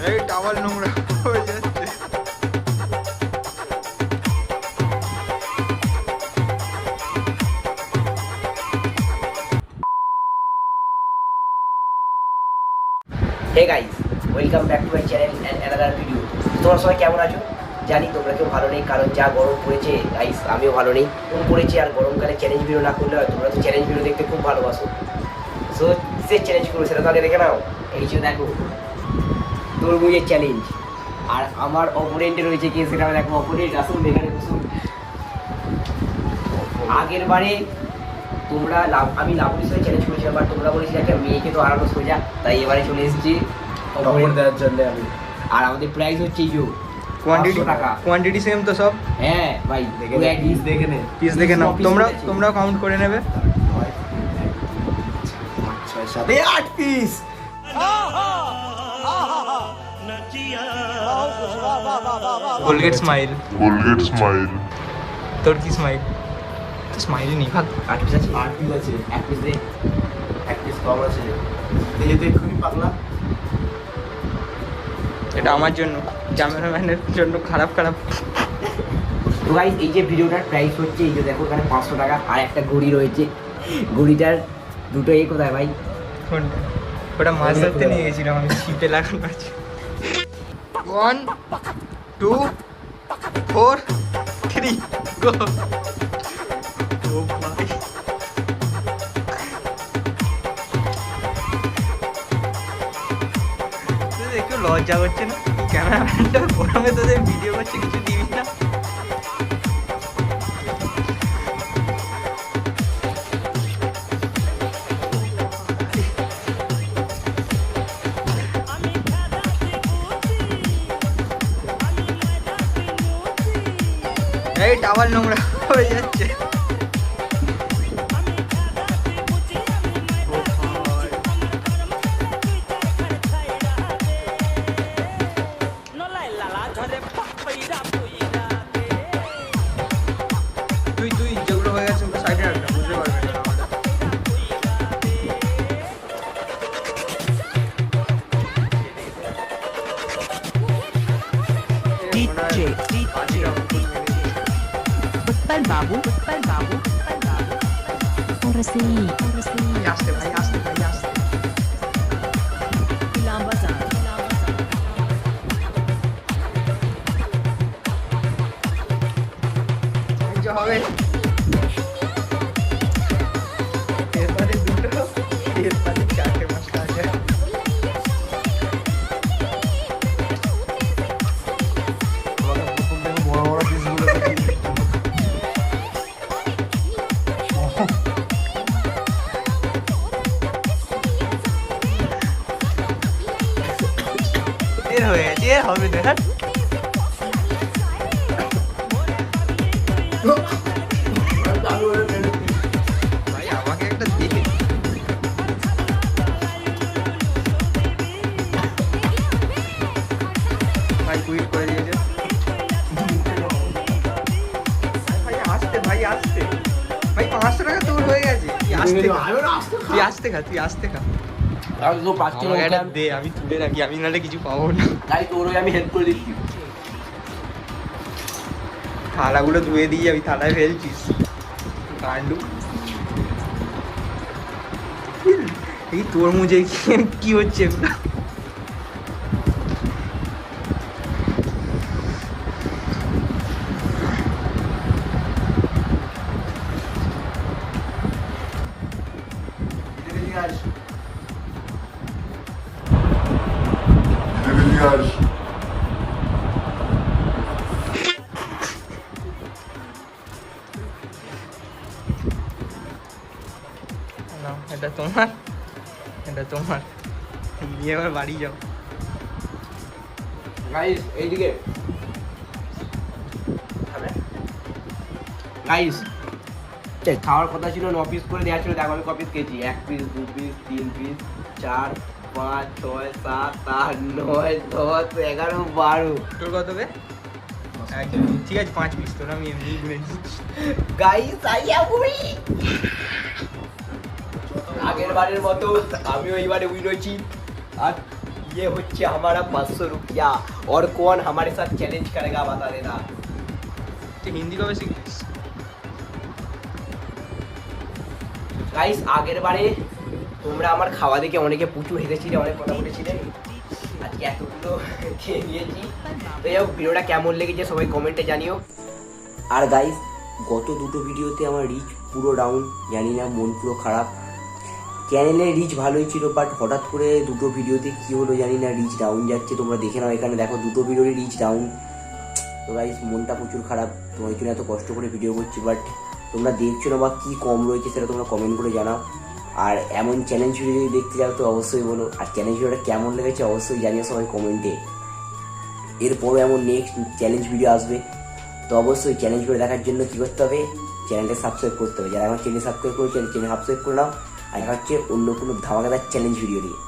এই টাওয়াল নোংরা হয়ে যাচ্ছে। Hey guys, welcome back to my channel and another video. তোমরা সবাই কেমন আছো? জানি তোমরা কেউ ভালো নেই, কারণ যা গরম পড়েছে গাইস, আমিও ভালো নেই। গরম পড়েছে আর গরমকালে চ্যালেঞ্জ ভিডিও না করলে হয়। তোমরা তো চ্যালেঞ্জ ভিডিও দেখতে খুব ভালোবাসো, সো সে চ্যালেঞ্জ করবো, সেটা তো আগে দেখে নাও। এই যে দেখো তরমুজের চ্যালেঞ্জ, আর আমার অপোনেন্টে রয়েছে কে সেটা দেখো। অপোনেন্ট আসুন, এখানে বসুন। আগের বারে তোমরা আমি লাভলির সাথে চ্যালেঞ্জ করেছিলাম, বাট তোমরা বলেছিলে একটা মেয়েকে তো হারানো সোজা, তাই এবারে চলে এসেছি অপোনেন্ট দেওয়ার জন্য আমি। আর আমাদের প্রাইস হচ্ছে এই যে কোয়ান্টিটি টাকা। কোয়ান্টিটি সেম তো সব? হ্যাঁ ভাই, পিস দেখে নে, পিস দেখে নাও। তোমরাও কাউন্ট করে নেবে। 8 পিস। Colgate smile. তোর কি স্মাইল? তো স্মাইলই নেই। ভাগ। 8 পিস আছে, 8 পিস আছে। 1 পিস দে, 1 পিস কম আছে। এই তো এক্ষুনি পাগলা। এটা আমার জন্য, ক্যামেরাম্যানের জন্য খারাপ। তো গাইস, এই যে ভিডিওটার প্রাইস হচ্ছে এই যে দেখো, এখানে 500 টাকা। আর একটা ঘড়ি রয়েছে, ঘড়িটার দুটো এই কোথায় ভাই? কোনটা? ওটা মাছ ধরতে নিয়ে গেছিলাম আমি, ছিপে লাগানো আছে। 1 2 4 3 গো। ও ভাই, তোদের একটু লজ্জা করছে না? ক্যামেরাম্যানটা গরমে তোদের ভিডিও করছে, কিছু দিবি না? এই টাওয়াল নোংরা হয়ে যাচ্ছে। তুই যেগুলো হয়ে গেছে ওগুলো সাইডে রাখবে, বুঝতে পারবে না আমরা। Babu. Orasi. আস্তে ভাই, আস্তে। হবে এরপরে দুটো, এরপরে 4টে 5টা আছে। বড় পিসগুলো এর হয়ে গেছে, এর হবে না। ভাই আমাকে একটা দেখে ভাই কুইট করে দিয়েছে। ভাই আসতে ভাই 500 টাকা তোর হয়ে গেছে। তুই আসতে খা। আমাকে একটা দে, আমি তুলে রাখি, আমি নাহলে কিছু পাবো না। তাই তোরই আমি হেল্প করে দিচ্ছি। থালাগুলো ধুয়ে দিয়ে যাবি, থালায় ফেলছিস কান্ডু। এই তরমুজে কি হচ্ছে? এটা তোমার নিয়ে এবার বাড়ি যাও। গাইস এইদিকে গাইস, খাওয়ার কথা ছিল 9 পিস করে দেওয়া ছিল, দেখো আমি ক পিস খেয়েছি। 1 পিস, 2 পিস, 3 পিস, 4 5 6 7 8 9 10 11 12। তোর কত বে? ঠিক আছে 5 পিস, তোর আমি এমনি ঘুরে দিচ্ছি। গাইস আইয়া বুড়ি, আগের বারের মতো আমিও এইবারে উইন হয়েছি। আর ये হচ্ছে हमारा 500 रुपया और कौन हमारे साथ चैलेंज करेगा बता देना। তুই হিন্দি কবে শিখছিস? গাইস আগের বারে তোমরা আমার খাওয়া দেখে অনেকে প্রচুর হেসেছিলে, অনেক কথা বলেছিলে, আজকে এতগুলো খেয়ে নিয়েছি। তো যাই হোক, ভিডিওটা কেমন লেগেছে সবাই কমেন্টে জানিও। আর গাইস গত দুটো ভিডিওতে আমার রিচ পুরো ডাউন, জানি না, মন পুরো খারাপ। চ্যানেলের রিচ ভালোই ছিল, বাট হঠাৎ করে দুটো ভিডিওতে কী হলো জানি না, রিচ ডাউন যাচ্ছে। তোমরা দেখে নাও, এখানে দেখো দুটো ভিডিওরই রিচ ডাউন। তো গাইস মনটা প্রচুর খারাপ, তোমার জন্য এত কষ্ট করে ভিডিও করছি, বাট তোমরা দেখছো না বা কী কম রয়েছে সেটা তোমরা কমেন্ট করে জানাও। আর এমন চ্যালেঞ্জ ভিডিও যদি দেখতে চাও তো অবশ্যই বলো, আর চ্যালেঞ্জ ভিডিওটা কেমন লেগেছে অবশ্যই জানিও সবাই কমেন্টে। এরপরও এমন নেক্সট চ্যালেঞ্জ ভিডিও আসবে, তো অবশ্যই চ্যালেঞ্জ ভিডিও দেখার জন্য কী করতে হবে, চ্যানেলটা সাবস্ক্রাইব করতে হবে। যারা আমার চ্যানেল সাবস্ক্রাইব করেছেন চ্যানেল সাবস্ক্রাইব করে নাও। আর হচ্ছে অন্য কোনো ধামাকাদার চ্যালেঞ্জ ভিডিও নিয়ে।